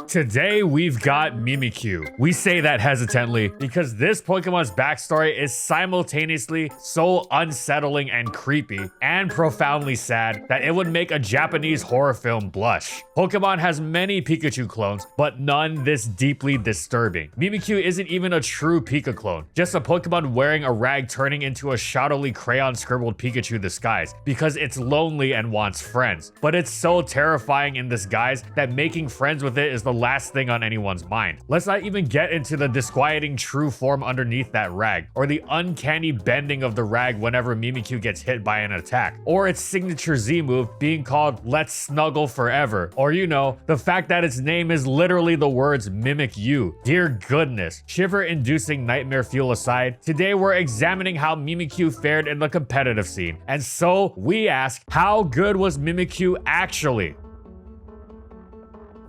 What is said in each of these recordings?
Today we've got Mimikyu. We say that hesitantly because this Pokemon's backstory is simultaneously so unsettling and creepy and profoundly sad that it would make a Japanese horror film blush. Pokemon has many Pikachu clones, but none this deeply disturbing. Mimikyu isn't even a true Pika clone, just a Pokemon wearing a rag turning into a shoddily crayon scribbled Pikachu disguise because it's lonely and wants friends. But it's so terrifying in this guise that making friends with it is the last thing on anyone's mind. Let's not even get into the disquieting true form underneath that rag, or the uncanny bending of the rag whenever Mimikyu gets hit by an attack, or its signature Z move being called Let's Snuggle Forever, or you know, the fact that its name is literally the words Mimikyu. Dear goodness. Shiver-inducing nightmare fuel aside, today we're examining how Mimikyu fared in the competitive scene, and so we ask, how good was Mimikyu actually?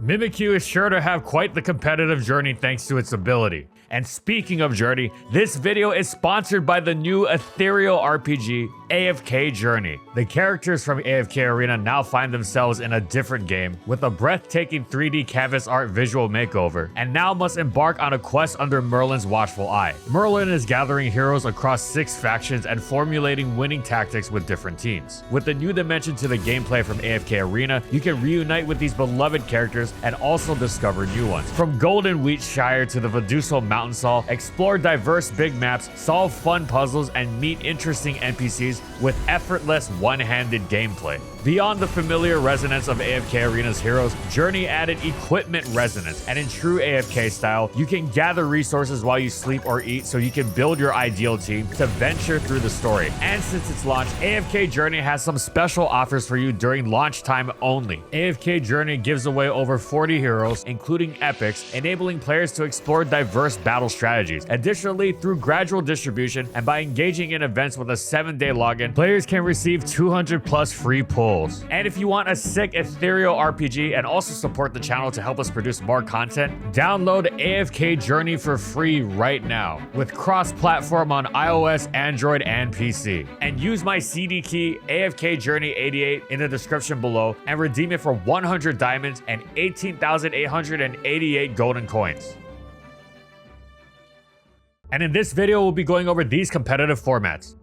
Mimikyu is sure to have quite the competitive journey thanks to its ability. And speaking of journey, this video is sponsored by the new ethereal RPG, AFK Journey. The characters from AFK Arena now find themselves in a different game with a breathtaking 3D canvas art visual makeover, and now must embark on a quest under Merlin's watchful eye. Merlin is gathering heroes across 6 factions and formulating winning tactics with different teams. With the new dimension to the gameplay from AFK Arena, you can reunite with these beloved characters and also discover new ones. From Golden Wheat Shire to the Veduso Mountain Saw, explore diverse big maps, solve fun puzzles, and meet interesting NPCs with effortless one-handed gameplay. Beyond the familiar resonance of AFK Arena's heroes, Journey added equipment resonance, and in true AFK style, you can gather resources while you sleep or eat so you can build your ideal team to venture through the story. And since its launch, AFK Journey has some special offers for you during launch time only. AFK Journey gives away over 40 heroes, including epics, enabling players to explore diverse battle strategies. Additionally, through gradual distribution and by engaging in events with a 7-day login, players can receive 200 plus free pulls. And if you want a sick ethereal RPG and also support the channel to help us produce more content, download AFK Journey for free right now with cross-platform on iOS, Android, and PC. And use my CDKey AFKJourney88 in the description below and redeem it for 100 diamonds and 18,888 golden coins. And in this video, we'll be going over these competitive formats.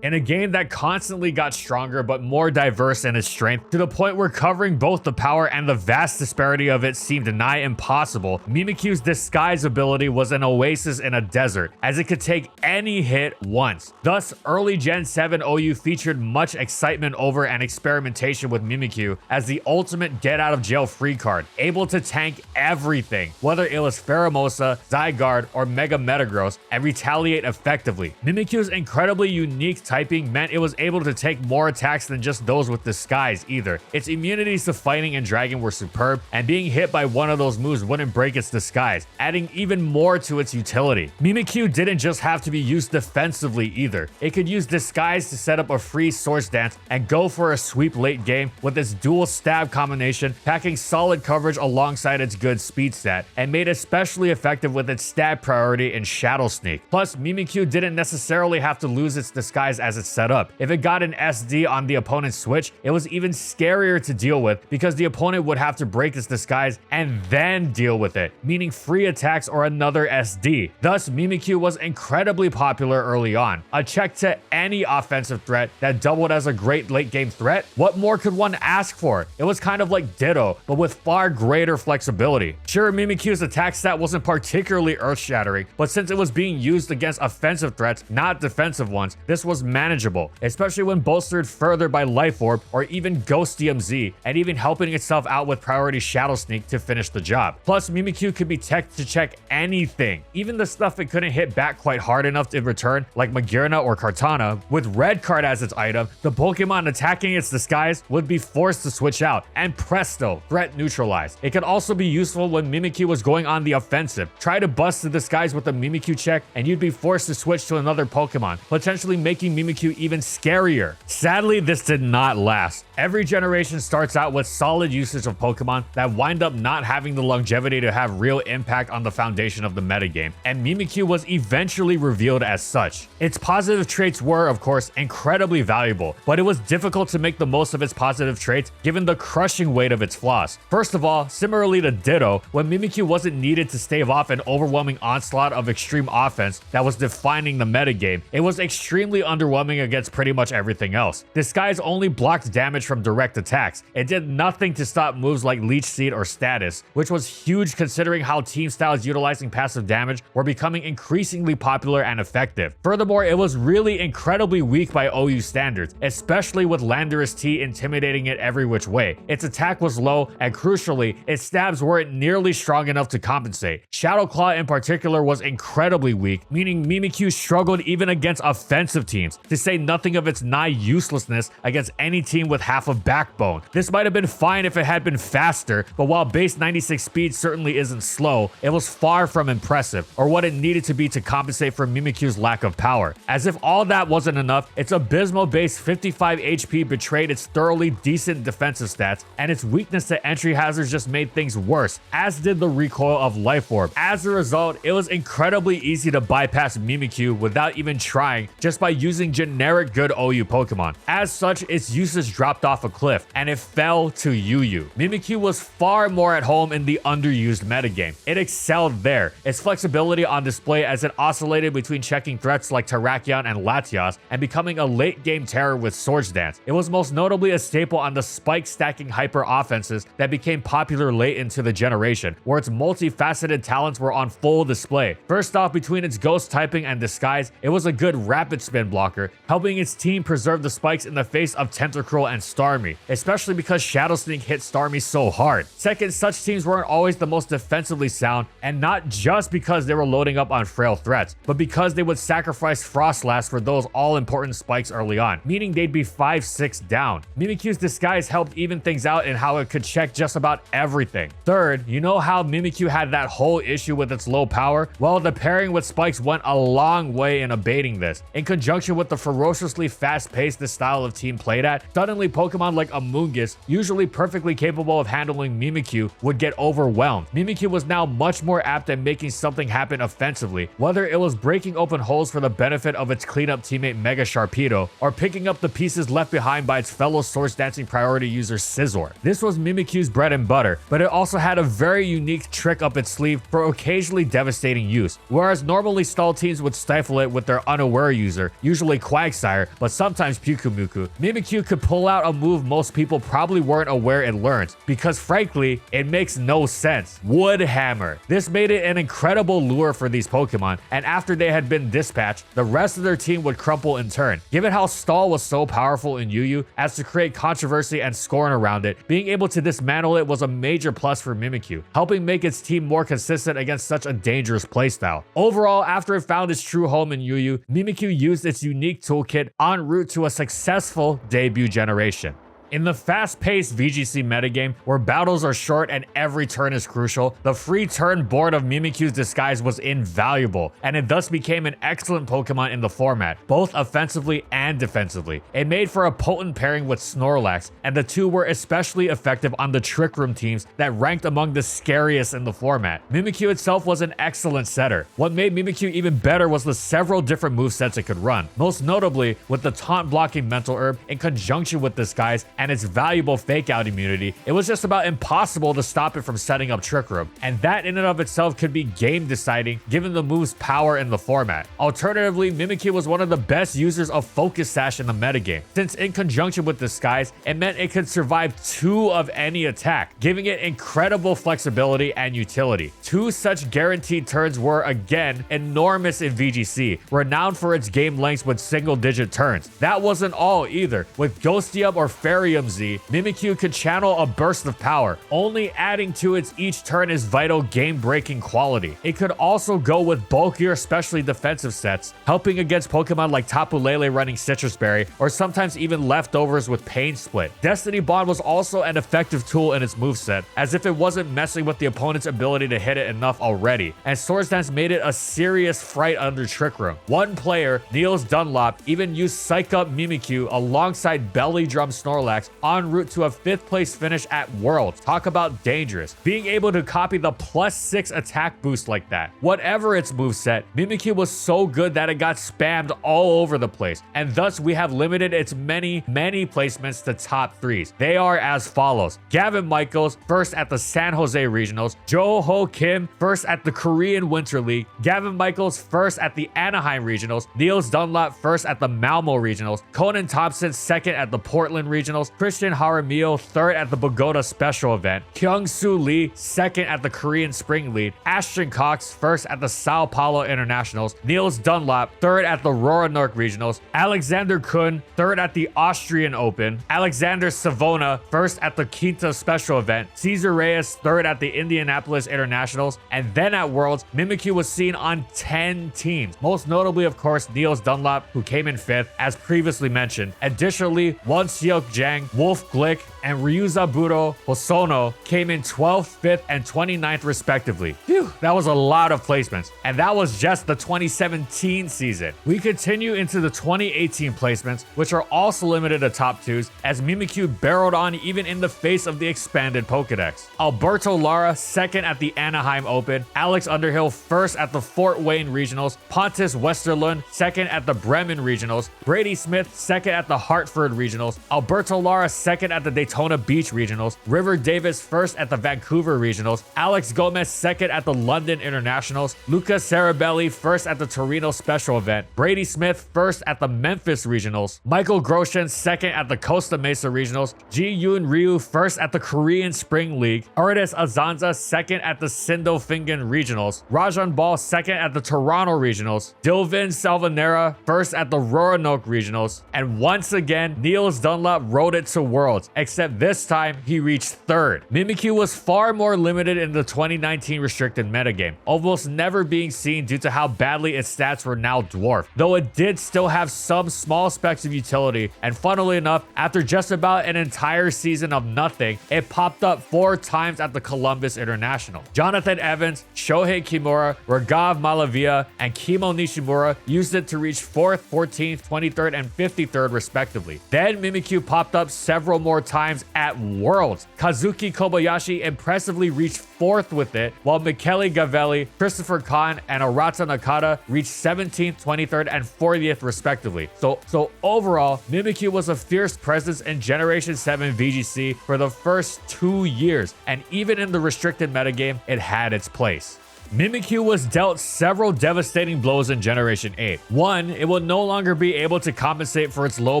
In a game that constantly got stronger but more diverse in its strength, to the point where covering both the power and the vast disparity of it seemed nigh impossible, Mimikyu's disguise ability was an oasis in a desert, as it could take any hit once. Thus, early Gen 7 OU featured much excitement over and experimentation with Mimikyu as the ultimate get-out-of-jail-free card, able to tank everything, whether it was Pheromosa, Zygarde, or Mega Metagross, and retaliate effectively. Mimikyu's incredibly unique typing meant it was able to take more attacks than just those with disguise either. Its immunities to fighting and dragon were superb, and being hit by one of those moves wouldn't break its disguise, adding even more to its utility. Mimikyu didn't just have to be used defensively either. It could use disguise to set up a free source dance and go for a sweep late game with its dual stab combination, packing solid coverage alongside its good speed stat, and made especially effective with its stab priority in Shadow Sneak. Plus, Mimikyu didn't necessarily have to lose its disguise as it's set up. If it got an SD on the opponent's switch, it was even scarier to deal with because the opponent would have to break its disguise and then deal with it, meaning free attacks or another SD. Thus, Mimikyu was incredibly popular early on, a check to any offensive threat that doubled as a great late game threat. What more could one ask for? It was kind of like Ditto, but with far greater flexibility. Sure, Mimikyu's attack stat wasn't particularly earth-shattering, but since it was being used against offensive threats, not defensive ones, this was manageable, especially when bolstered further by Life Orb or even Ghost DMZ, and even helping itself out with priority Shadow Sneak to finish the job. Plus, Mimikyu could be teched to check anything, even the stuff it couldn't hit back quite hard enough in return, like Magearna or Kartana. With Red Card as its item, the Pokemon attacking its disguise would be forced to switch out, and presto, threat neutralized. It could also be useful when Mimikyu was going on the offensive. Try to bust the disguise with a Mimikyu check, and you'd be forced to switch to another Pokemon, potentially making Mimikyu even scarier. Sadly, this did not last. Every generation starts out with solid usage of Pokemon that wind up not having the longevity to have real impact on the foundation of the metagame, and Mimikyu was eventually revealed as such. Its positive traits were, of course, incredibly valuable, but it was difficult to make the most of its positive traits given the crushing weight of its flaws. First of all, similarly to Ditto, when Mimikyu wasn't needed to stave off an overwhelming onslaught of extreme offense that was defining the metagame, it was extremely underwhelming against pretty much everything else. Disguise only blocked damage from direct attacks. It did nothing to stop moves like Leech Seed or Status, which was huge considering how team styles utilizing passive damage were becoming increasingly popular and effective. Furthermore, it was really incredibly weak by OU standards, especially with Landorus T intimidating it every which way. Its attack was low, and crucially, its stabs weren't nearly strong enough to compensate. Shadow Claw in particular was incredibly weak, meaning Mimikyu struggled even against offensive teams, to say nothing of its nigh uselessness against any team with half a backbone. This might have been fine if it had been faster, but while base 96 speed certainly isn't slow, it was far from impressive, or what it needed to be to compensate for Mimikyu's lack of power. As if all that wasn't enough, its abysmal base 55 HP betrayed its thoroughly decent defensive stats, and its weakness to entry hazards just made things worse, as did the recoil of Life Orb. As a result, it was incredibly easy to bypass Mimikyu without even trying, just by using generic good OU Pokemon. As such, its usage dropped off a cliff, and it fell to UU. Mimikyu was far more at home in the underused metagame. It excelled there, its flexibility on display as it oscillated between checking threats like Terrakion and Latios and becoming a late game terror with Swords Dance. It was most notably a staple on the spike stacking hyper offenses that became popular late into the generation, where its multifaceted talents were on full display. First off, between its ghost typing and disguise, it was a good rapid spin blocker, helping its team preserve the spikes in the face of Tentacruel and Starmie, especially because Shadow Sneak hit Starmie so hard. Second, such teams weren't always the most defensively sound, and not just because they were loading up on frail threats, but because they would sacrifice Frostlass for those all-important spikes early on, meaning they'd be 5-6 down. Mimikyu's disguise helped even things out in how it could check just about everything. Third, you know how Mimikyu had that whole issue with its low power? Well, the pairing with spikes went a long way in abating this. In conjunction with the ferociously fast-paced this style of team played at, suddenly Pokemon like Amoonguss, usually perfectly capable of handling Mimikyu, would get overwhelmed. Mimikyu was now much more apt at making something happen offensively, whether it was breaking open holes for the benefit of its cleanup teammate Mega Sharpedo, or picking up the pieces left behind by its fellow Swords Dancing priority user Scizor. This was Mimikyu's bread and butter, but it also had a very unique trick up its sleeve for occasionally devastating use. Whereas normally stall teams would stifle it with their unaware user, usually Quagsire, but sometimes Pyukumuku, Mimikyu could pull out a move most people probably weren't aware it learns, because frankly, it makes no sense. Wood Hammer. This made it an incredible lure for these Pokemon, and after they had been dispatched, the rest of their team would crumple in turn. Given how Stall was so powerful in UU as to create controversy and scorn around it, being able to dismantle it was a major plus for Mimikyu, helping make its team more consistent against such a dangerous playstyle. Overall, after it found its true home in UU, Mimikyu used its unique toolkit en route to a successful debut generation. In the fast-paced VGC metagame, where battles are short and every turn is crucial, the free turn board of Mimikyu's disguise was invaluable, and it thus became an excellent Pokemon in the format, both offensively and defensively. It made for a potent pairing with Snorlax, and the two were especially effective on the Trick Room teams that ranked among the scariest in the format. Mimikyu itself was an excellent setter. What made Mimikyu even better was the several different movesets it could run, most notably with the taunt-blocking Mental Herb in conjunction with disguise and its valuable fake out immunity. It was just about impossible to stop it from setting up Trick Room, and that in and of itself could be game deciding given the move's power in the format. Alternatively, Mimikyu was one of the best users of Focus Sash in the metagame, since in conjunction with Disguise, it meant it could survive 2 of any attack, giving it incredible flexibility and utility. 2 such guaranteed turns were, again, enormous in VGC, renowned for its game lengths with single-digit turns. That wasn't all either, with Ghostium or Fairy Delirium Z, Mimikyu could channel a burst of power, only adding to its each turn is vital game-breaking quality. It could also go with bulkier, especially defensive sets, helping against Pokemon like Tapu Lele running Citrus Berry, or sometimes even leftovers with Pain Split. Destiny Bond was also an effective tool in its moveset, as if it wasn't messing with the opponent's ability to hit it enough already, and Swords Dance made it a serious fright under Trick Room. One player, Niels Dunlop, even used Psych Up Mimikyu alongside Belly Drum Snorlax en route to a 5th place finish at Worlds. Talk about dangerous. Being able to copy the +6 attack boost like that. Whatever its moveset, Mimikyu was so good that it got spammed all over the place, and thus we have limited its many placements to top 3s. They are as follows: Gavin Michaels, first at the San Jose Regionals; Jo Ho Kim, first at the Korean Winter League; Gavin Michaels, first at the Anaheim Regionals; Niels Dunlop, first at the Malmo Regionals; Conan Thompson, second at the Portland Regionals; Christian Jaramillo, third at the Bogota Special Event; Kyung-Soo Lee, second at the Korean Spring League; Ashton Cox, first at the Sao Paulo Internationals; Niels Dunlop, third at the Roanoke Regionals; Alexander Kun, third at the Austrian Open; Alexander Savona, first at the Quinta Special Event; Cesar Reyes, third at the Indianapolis Internationals, and then at Worlds, Mimikyu was seen on 10 teams. Most notably, of course, Niels Dunlop, who came in 5th, as previously mentioned. Additionally, Won Seok Jang, Wolf Glick, and Ryuzaburo Hosono came in 12th, 5th, and 29th respectively. Phew, that was a lot of placements, and that was just the 2017 season. We continue into the 2018 placements, which are also limited to top 2s, as Mimikyu barreled on even in the face of the expanded Pokedex. Alberto Lara, second at the Anaheim Open; Alex Underhill, first at the Fort Wayne Regionals; Pontus Westerlund, second at the Bremen Regionals; Brady Smith, second at the Hartford Regionals; Alberto Lara, second at the Daytona Beach Regionals; River Davis, first at the Vancouver Regionals; Alex Gomez, second at the London Internationals; Lucas Sarabelli, first at the Torino Special Event; Brady Smith, first at the Memphis Regionals; Michael Grosjean, second at the Costa Mesa Regionals; Ji-Yoon Ryu, first at the Korean Spring League; Ardis Azanza, second at the Sindofingen Regionals; Rajan Ball, second at the Toronto Regionals; Dilvin Salvanera, first at the Roanoke Regionals, and once again, Niels Dunlop rode it to Worlds, except this time he reached 3rd. Mimikyu was far more limited in the 2019 restricted metagame, almost never being seen due to how badly its stats were now dwarfed, though it did still have some small specks of utility, and funnily enough, after just about an entire season of nothing, it popped up 4 times at the Columbus International. Jonathan Evans, Shohei Kimura, Ragav Malavia, and Kimo Nishimura used it to reach 4th, 14th, 23rd, and 53rd respectively. Then Mimikyu popped up several more times at Worlds. Kazuki Kobayashi impressively reached 4th with it, while Michele Gavelli, Christopher Kahn, and Arata Nakata reached 17th, 23rd, and 40th respectively. So overall, Mimikyu was a fierce presence in Generation 7 VGC for the first 2 years, and even in the restricted metagame, it had its place. Mimikyu was dealt several devastating blows in Generation 8. One, it will no longer be able to compensate for its low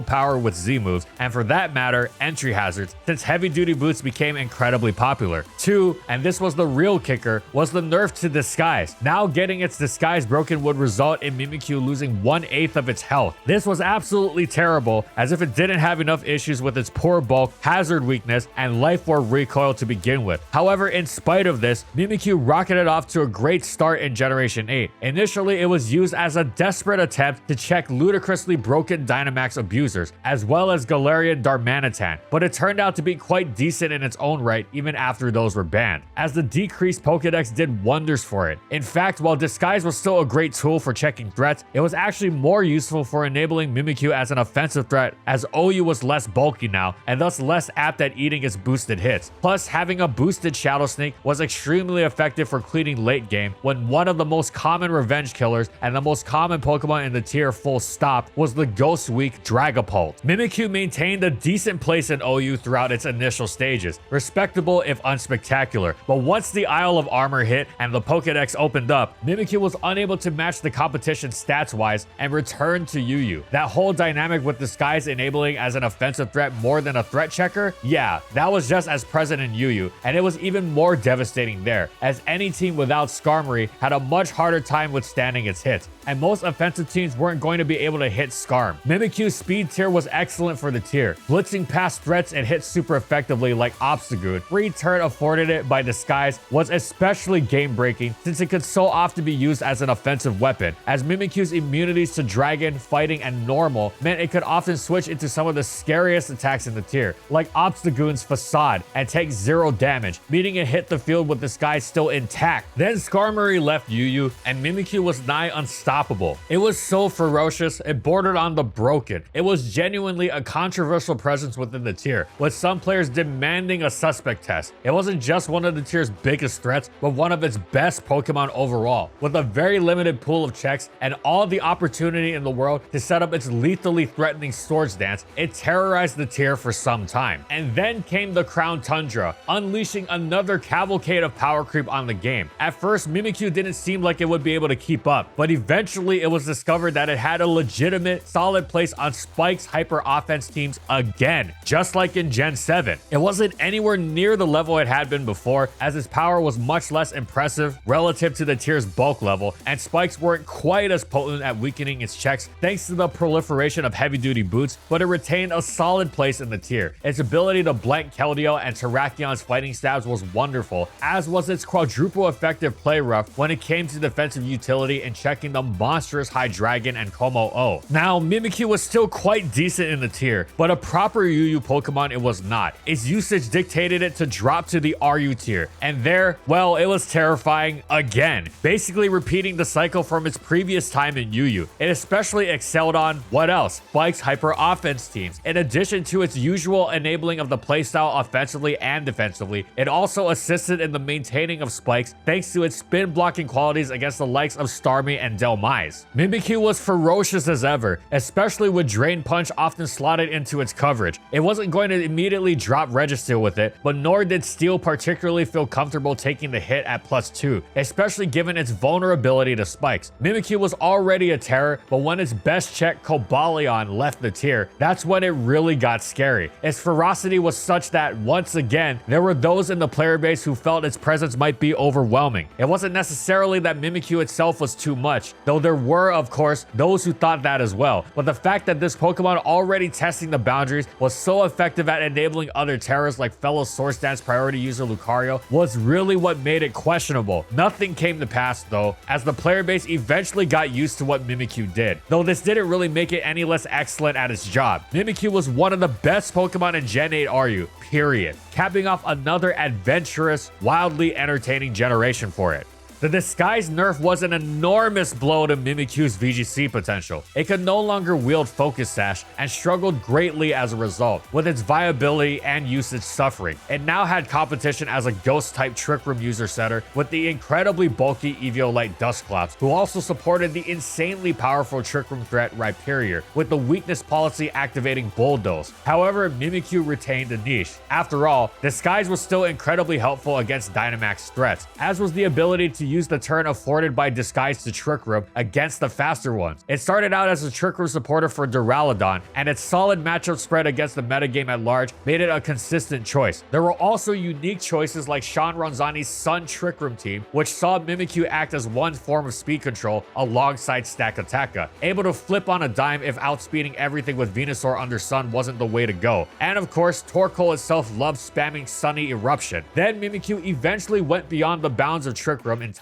power with Z moves, and for that matter, entry hazards, since heavy-duty boots became incredibly popular. Two, and this was the real kicker, was the nerf to Disguise. Now getting its Disguise broken would result in Mimikyu losing 1/8 of its health. This was absolutely terrible, as if it didn't have enough issues with its poor bulk, hazard weakness, and life orb recoil to begin with. However, in spite of this, Mimikyu rocketed off to a great start in Generation 8. Initially, it was used as a desperate attempt to check ludicrously broken Dynamax abusers, as well as Galarian Darmanitan, but it turned out to be quite decent in its own right even after those were banned, as the decreased Pokedex did wonders for it. In fact, while Disguise was still a great tool for checking threats, it was actually more useful for enabling Mimikyu as an offensive threat, as OU was less bulky now, and thus less apt at eating its boosted hits. Plus, having a boosted Shadow Sneak was extremely effective for cleaning late game, when one of the most common revenge killers and the most common Pokemon in the tier full stop was the Ghost Weak Dragapult. Mimikyu maintained a decent place in OU throughout its initial stages, respectable if unspectacular, but once the Isle of Armor hit and the Pokedex opened up, Mimikyu was unable to match the competition stats-wise and returned to UU. That whole dynamic with Disguise enabling as an offensive threat more than a threat checker, yeah, that was just as present in UU, and it was even more devastating there, as any team without Skarmory had a much harder time withstanding its hits, and most offensive teams weren't going to be able to hit Skarm. Mimikyu's speed tier was excellent for the tier, blitzing past threats and hit super effectively like Obstagoon. Free turn afforded it by Disguise was especially game-breaking since it could so often be used as an offensive weapon, as Mimikyu's immunities to Dragon, Fighting, and Normal meant it could often switch into some of the scariest attacks in the tier, like Obstagoon's Facade, and take 0 damage, meaning it hit the field with Disguise still intact. Then Skarmory left Yu, and Mimikyu was nigh unstoppable. It was so ferocious, it bordered on the broken. It was genuinely a controversial presence within the tier, with some players demanding a suspect test. It wasn't just one of the tier's biggest threats, but one of its best Pokemon overall, with a very limited pool of checks and all the opportunity in the world to set up its lethally threatening Swords Dance. It terrorized the tier for some time. And then came the Crown Tundra, unleashing another cavalcade of power creep on the game. At first, Mimikyu didn't seem like it would be able to keep up, but eventually it was discovered that it had a legitimate, solid place on Spike's hyper offense teams again, just like in Gen 7. It wasn't anywhere near the level it had been before, as its power was much less impressive relative to the tier's bulk level, and Spikes weren't quite as potent at weakening its checks thanks to the proliferation of heavy-duty boots, but it retained a solid place in the tier. Its ability to blank Keldeo and Terrakions fighting stabs was wonderful, as was its quadruple effective play rough when it came to defensive utility and checking the monstrous Hydreigon and Como-O. Now, Mimikyu was still quite decent in the tier, but a proper UU Pokemon it was not. Its usage dictated it to drop to the RU tier, and there, well, it was terrifying again, basically repeating the cycle from its previous time in UU. It especially excelled on, what else? Spike's hyper offense teams. In addition to its usual enabling of the playstyle offensively and defensively, it also assisted in the maintaining of Spikes thanks to its spin blocking qualities against the likes of Starmie and Delmise. Mimikyu was ferocious as ever, especially with Drain Punch often slotted into its coverage. It wasn't going to immediately drop Registeel with it, but nor did Steel particularly feel comfortable taking the hit at +2, especially given its vulnerability to Spikes. Mimikyu was already a terror, but when its best check Cobalion left the tier, that's when it really got scary. Its ferocity was such that, once again, there were those in the player base who felt its presence might be overwhelming. It wasn't necessarily that Mimikyu itself was too much, though there were, of course, those who thought that as well, but the fact that this Pokemon already testing the boundaries was so effective at enabling other terrors like fellow Swords Dance priority user Lucario was really what made it questionable. Nothing came to pass though, as the player base eventually got used to what Mimikyu did, though this didn't really make it any less excellent at its job. Mimikyu was one of the best Pokemon in Gen 8 RU, period, capping off another adventurous, wildly entertaining generation for it. The Disguise nerf was an enormous blow to Mimikyu's VGC potential. It could no longer wield Focus Sash and struggled greatly as a result, with its viability and usage suffering. It now had competition as a Ghost-type Trick Room user setter with the incredibly bulky Eviolite Dusclops, who also supported the insanely powerful Trick Room threat Rhyperior, with the weakness policy activating Bulldoze. However, Mimikyu retained a niche. After all, Disguise was still incredibly helpful against Dynamax threats, as was the ability to use the turn afforded by Disguise to Trick Room against the faster ones. It started out as a Trick Room supporter for Duraludon, and its solid matchup spread against the metagame at large made it a consistent choice. There were also unique choices like Sean Ronzani's Sun Trick Room team, which saw Mimikyu act as one form of speed control alongside Stakataka, able to flip on a dime if outspeeding everything with Venusaur under Sun wasn't the way to go. And of course, Torkoal itself loved spamming Sunny Eruption. Then Mimikyu eventually went beyond the bounds of Trick Room entirely.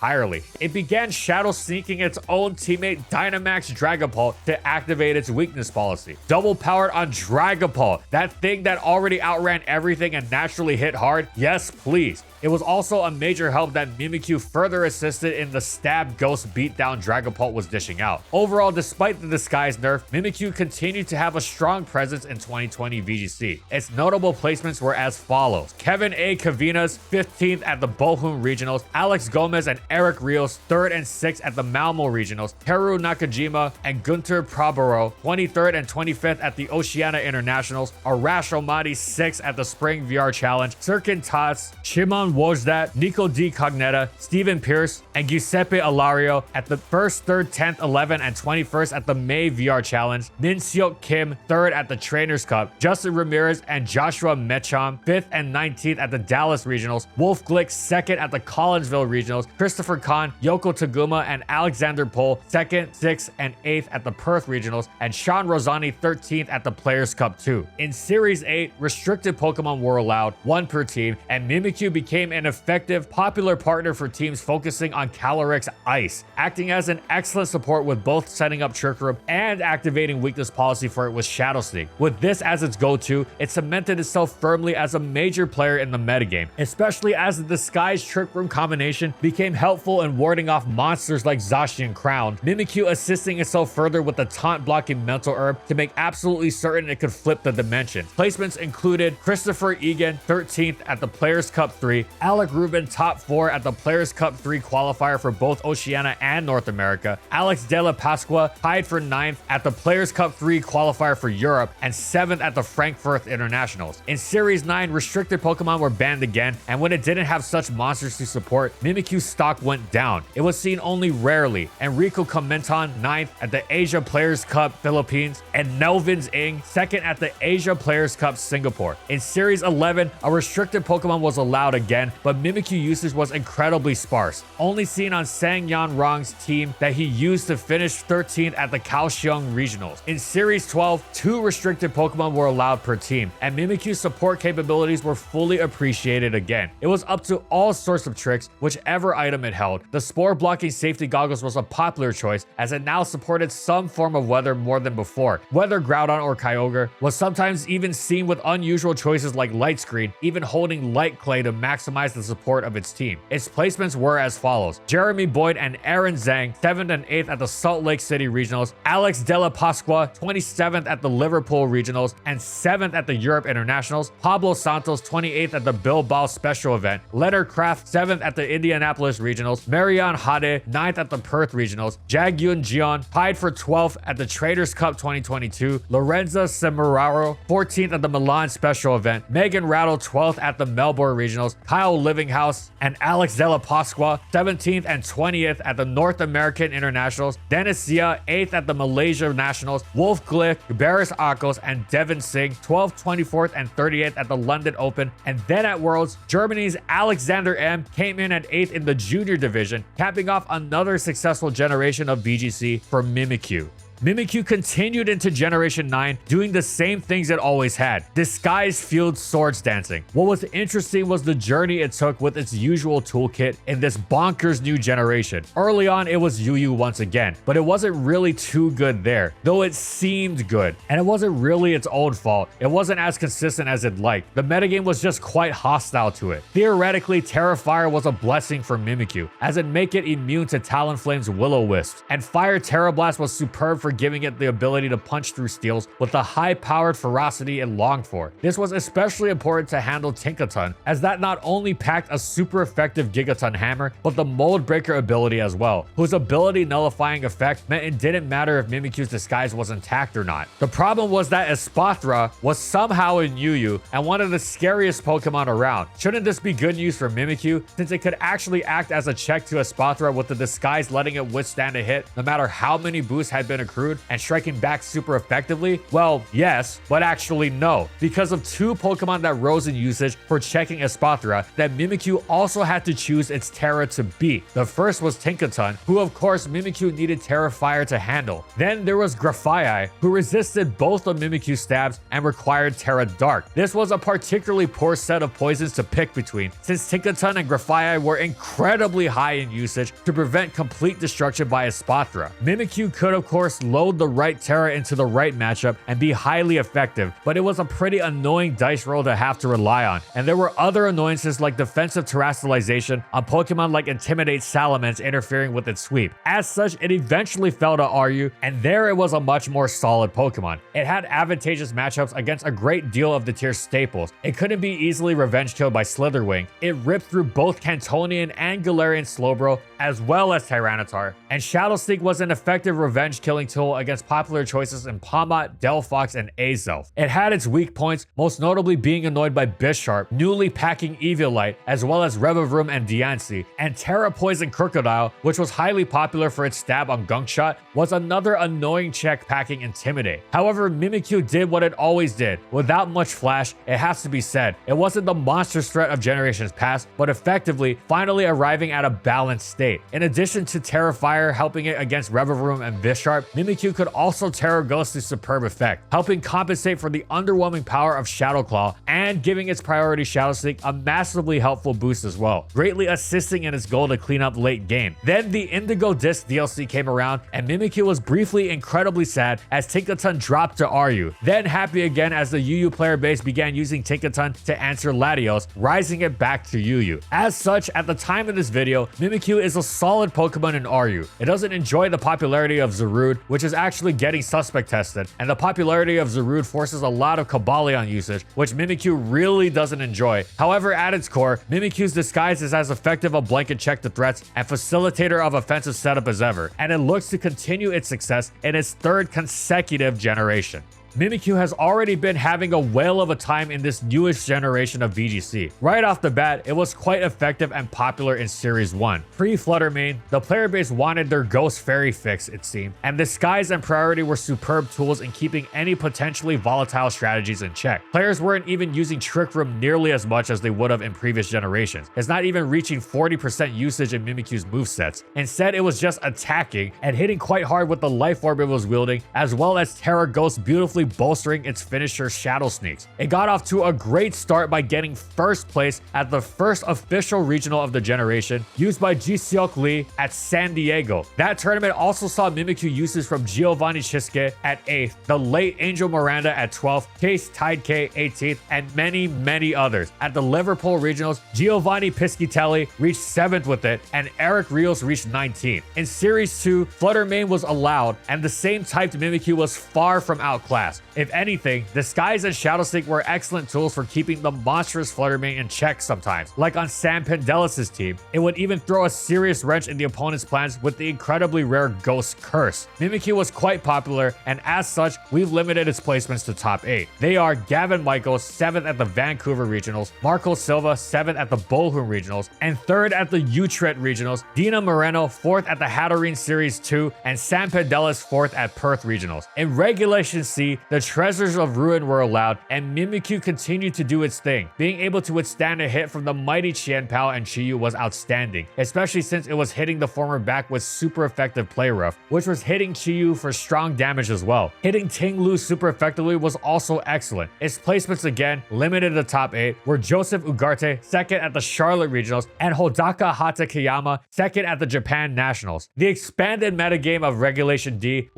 It began shadow sneaking its own teammate Dynamax Dragapult to activate its weakness policy. Double powered on Dragapult, that thing that already outran everything and naturally hit hard? Yes, please. It was also a major help that Mimikyu further assisted in the stab ghost beatdown Dragapult was dishing out. Overall, despite the Disguise nerf, Mimikyu continued to have a strong presence in 2020 VGC. Its notable placements were as follows: Kevin A. Kavinas, 15th at the Bochum Regionals, Alex Gomez and Eric Rios, 3rd and 6th at the Malmo Regionals, Teru Nakajima and Gunter Proboro, 23rd and 25th at the Oceania Internationals, Arash Omadi, 6th at the Spring VR Challenge, Sirkin Tots, Shimon Wojdat, Nico D. Cognetta, Stephen Pierce, and Giuseppe Alario at the 1st, 3rd, 10th, 11th, and 21st at the May VR Challenge, Min Seok Kim, 3rd at the Trainers Cup, Justin Ramirez and Joshua Mecham, 5th and 19th at the Dallas Regionals, Wolf Glick, 2nd at the Collinsville Regionals, Christopher Christopher Kahn, Yoko Taguma, and Alexander Pohl 2nd, 6th, and 8th at the Perth Regionals, and Sean Rosani 13th at the Players' Cup 2. In Series 8, restricted Pokemon were allowed, 1 per team, and Mimikyu became an effective, popular partner for teams focusing on Calyrex Ice, acting as an excellent support with both setting up Trick Room and activating weakness policy for it with Shadow Sneak. With this as its go-to, it cemented itself firmly as a major player in the metagame, especially as the Disguise Trick Room combination became helpful in warding off monsters like Zacian Crown, Mimikyu assisting itself further with the taunt blocking Mental Herb to make absolutely certain it could flip the dimension. Placements included Christopher Egan 13th at the Players' Cup 3, Alec Rubin top 4 at the Players' Cup 3 qualifier for both Oceania and North America, Alex De La Pasqua tied for 9th at the Players' Cup 3 qualifier for Europe, and 7th at the Frankfurt Internationals. In Series 9, restricted Pokemon were banned again, and when it didn't have such monsters to support, Mimikyu's stock went down. It was seen only rarely. Enrico Comenton 9th at the Asia Players' Cup Philippines, and Nelvins Ing 2nd at the Asia Players' Cup Singapore. In Series 11, a restricted Pokemon was allowed again, but Mimikyu usage was incredibly sparse, only seen on Sang Yan Rong's team that he used to finish 13th at the Kaohsiung Regionals. In Series 12, 2 restricted Pokemon were allowed per team, and Mimikyu's support capabilities were fully appreciated again. It was up to all sorts of tricks, whichever item it held. The spore blocking safety goggles was a popular choice, as it now supported some form of weather more than before. Whether Groudon or Kyogre was sometimes even seen with unusual choices like Light Screen, even holding Light Clay to maximize the support of its team. Its placements were as follows: Jeremy Boyd and Aaron Zhang 7th and 8th at the Salt Lake City Regionals, Alex De La Pasqua 27th at the Liverpool Regionals and 7th at the Europe Internationals, Pablo Santos 28th at the Bilbao Special Event, Leonard Kraft 7th at the Indianapolis Regionals, Marianne Hade 9th at the Perth Regionals, Jagyun Jion tied for 12th at the Traders Cup 2022, Lorenza Semeraro 14th at the Milan Special Event, Megan Rattle 12th at the Melbourne Regionals, Kyle Livinghouse and Alex De La Pasqua 17th and 20th at the North American Internationals, Dennis Sia 8th at the Malaysia Nationals, Wolf Glick, Baris Akos and Devin Singh 12th, 24th and 38th at the London Open, and then at Worlds, Germany's Alexander M came in at 8th in the junior division, capping off another successful generation of VGC for Mimikyu. Mimikyu continued into Generation 9, doing the same things it always had: disguise, field, swords dancing. What was interesting was the journey it took with its usual toolkit in this bonkers new generation. Early on, it was Yu once again, but it wasn't really too good there, though it seemed good. And it wasn't really its own fault. It wasn't as consistent as it'd like. The metagame was just quite hostile to it. Theoretically, Terra Fire was a blessing for Mimikyu, as it'd make it immune to Talonflame's Will-O-Wisp, and Fire Terra Blast was superb for giving it the ability to punch through steels with the high-powered ferocity it longed for. This was especially important to handle Tinkaton, as that not only packed a super effective Gigaton hammer, but the Mold Breaker ability as well, whose ability nullifying effect meant it didn't matter if Mimikyu's disguise was intact or not. The problem was that Espathra was somehow in Yu and one of the scariest Pokemon around. Shouldn't this be good news for Mimikyu, since it could actually act as a check to Espathra with the disguise letting it withstand a hit no matter how many boosts had been accrued, and striking back super effectively? Well, yes, but actually no, because of 2 Pokemon that rose in usage for checking Espathra that Mimikyu also had to choose its Terra to beat. The first was Tinkaton, who of course Mimikyu needed Terra Fire to handle. Then there was Grafaiai, who resisted both of Mimikyu's stabs and required Terra Dark. This was a particularly poor set of poisons to pick between, since Tinkaton and Grafaiai were incredibly high in usage to prevent complete destruction by Espathra. Mimikyu could of course load the right Terra into the right matchup and be highly effective, but it was a pretty annoying dice roll to have to rely on, and there were other annoyances like defensive terrestrialization on Pokemon like Intimidate Salamence interfering with its sweep. As such, it eventually fell to RU, and there it was a much more solid Pokemon. It had advantageous matchups against a great deal of the tier staples. It couldn't be easily revenge killed by Slitherwing. It ripped through both Cantonian and Galarian Slowbro, as well as Tyranitar, and Shadow Sneak was an effective revenge killing tool against popular choices in Palmot, Delphox, and Azelf. It had its weak points, most notably being annoyed by Bisharp, newly packing Eviolite, as well as Revavroom and Diancie, and Terra Poison Crocodile, which was highly popular for its stab on Gunk Shot, was another annoying check packing Intimidate. However, Mimikyu did what it always did. Without much flash, it has to be said, it wasn't the monstrous threat of generations past, but effectively finally arriving at a balanced state. In addition to Terra Fire helping it against Revavroom and Bisharp, Mimikyu could also Terra Ghost to superb effect, helping compensate for the underwhelming power of Shadow Claw and giving its priority Shadow Sneak a massively helpful boost as well, greatly assisting in its goal to clean up late game. Then the Indigo Disc DLC came around and Mimikyu was briefly incredibly sad as Tinkaton dropped to Ryu, then happy again as the UU player base began using Tinkaton to answer Latios, rising it back to UU. As such, at the time of this video, Mimikyu is a solid Pokemon in Ryu. It doesn't enjoy the popularity of Zarude, which is actually getting suspect tested, and the popularity of Zarude forces a lot of Cobalion usage, which Mimikyu really doesn't enjoy. However, at its core, Mimikyu's disguise is as effective a blanket check to threats and facilitator of offensive setup as ever, and it looks to continue its success in its third consecutive generation. Mimikyu has already been having a whale of a time in this newest generation of VGC. Right off the bat, it was quite effective and popular in Series 1. Pre-Flutter Mane, the player base wanted their Ghost Fairy fix, it seemed, and Disguise and Priority were superb tools in keeping any potentially volatile strategies in check. Players weren't even using Trick Room nearly as much as they would have in previous generations. It's not even reaching 40% usage in Mimikyu's movesets. Instead, it was just attacking and hitting quite hard with the Life Orb it was wielding, as well as Terra Ghost beautifully bolstering its finisher Shadow Sneaks. It got off to a great start by getting first place at the first official regional of the generation, used by Ji-Seok Lee at San Diego. That tournament also saw Mimikyu uses from Giovanni Chisuke at 8th, the late Angel Miranda at 12th, Case CDKey 18th, and many others. At the Liverpool regionals, Giovanni Piscitelli reached 7th with it, and Eric Rios reached 19th. In Series 2, Flutter Mane was allowed, and the same typed Mimikyu was far from outclassed. If anything, Disguise and Shadow Sneak were excellent tools for keeping the monstrous Flutter Mane in check sometimes. Like on Sam Pendelis' team, it would even throw a serious wrench in the opponent's plans with the incredibly rare Ghost Curse. Mimikyu was quite popular, and as such, we've limited its placements to top 8. They are Gavin Michaels, 7th at the Vancouver Regionals, Marco Silva, 7th at the Bochum Regionals, and 3rd at the Utrecht Regionals, Dina Moreno, 4th at the Hatterene Series 2, and Sam Pendelis, 4th at Perth Regionals. In Regulation C, the Treasures of Ruin were allowed, and Mimikyu continued to do its thing. Being able to withstand a hit from the mighty Qianpao and Chiyu was outstanding, especially since it was hitting the former back with super effective Play Rough, which was hitting Chiyu for strong damage as well. Hitting Ting Lu super effectively was also excellent. Its placements again, limited to the top 8, were Joseph Ugarte, 2nd at the Charlotte Regionals, and Hodaka Hatakeyama, 2nd at the Japan Nationals. The expanded metagame of Regulation D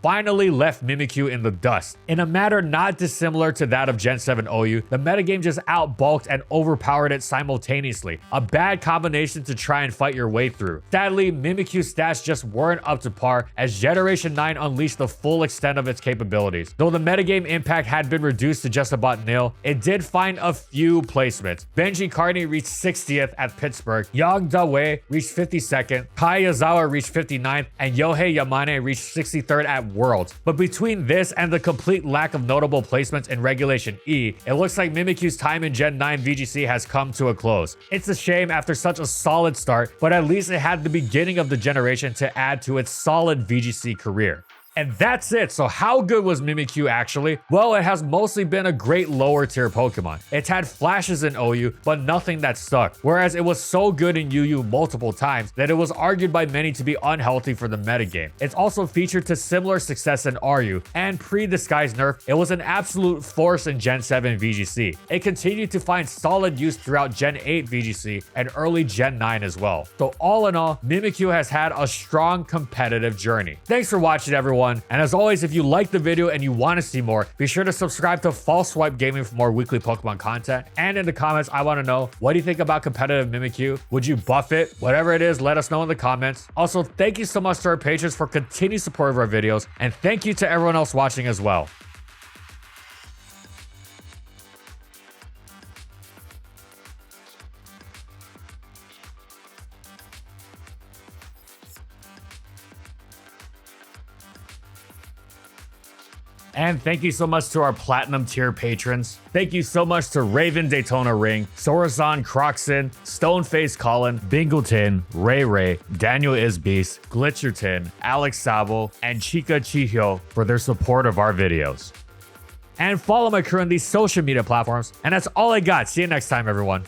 finally left Mimikyu in the dust. In a matter not dissimilar to that of Gen 7 OU, the metagame just outbulked and overpowered it simultaneously. A bad combination to try and fight your way through. Sadly, Mimikyu's stats just weren't up to par as Generation 9 unleashed the full extent of its capabilities. Though the metagame impact had been reduced to just about nil, it did find a few placements. Benji Carney reached 60th at Pittsburgh, Yang Da-Wei reached 52nd, Kai Yazawa reached 59th, and Yohei Yamane reached 63rd at Worlds. But between this and the complete lack of notable placements in Regulation E, it looks like Mimikyu's time in Gen 9 VGC has come to a close. It's a shame after such a solid start, but at least it had the beginning of the generation to add to its solid VGC career. And that's it. So how good was Mimikyu actually? Well, it has mostly been a great lower tier Pokemon. It's had flashes in OU, but nothing that stuck. Whereas it was so good in UU multiple times that it was argued by many to be unhealthy for the metagame. It's also featured to similar success in RU, and pre-Disguise nerf, it was an absolute force in Gen 7 VGC. It continued to find solid use throughout Gen 8 VGC and early Gen 9 as well. So all in all, Mimikyu has had a strong competitive journey. Thanks for watching, everyone. And as always, if you liked the video and you want to see more, be sure to subscribe to False Swipe Gaming for more weekly Pokemon content. And in the comments, I want to know, what do you think about competitive Mimikyu? Would you buff it? Whatever it is, let us know in the comments. Also, thank you so much to our patrons for continued support of our videos. And thank you to everyone else watching as well. And thank you so much to our platinum tier patrons. Thank you so much to Raven Daytona Ring, Sorazan Croxon, Stoneface Colin, Bingleton, Ray, Daniel Isbeast, Glitcherton, Alex Sabo, and Chica Chihyo for their support of our videos. And follow my crew on these social media platforms. And that's all I got. See you next time, everyone.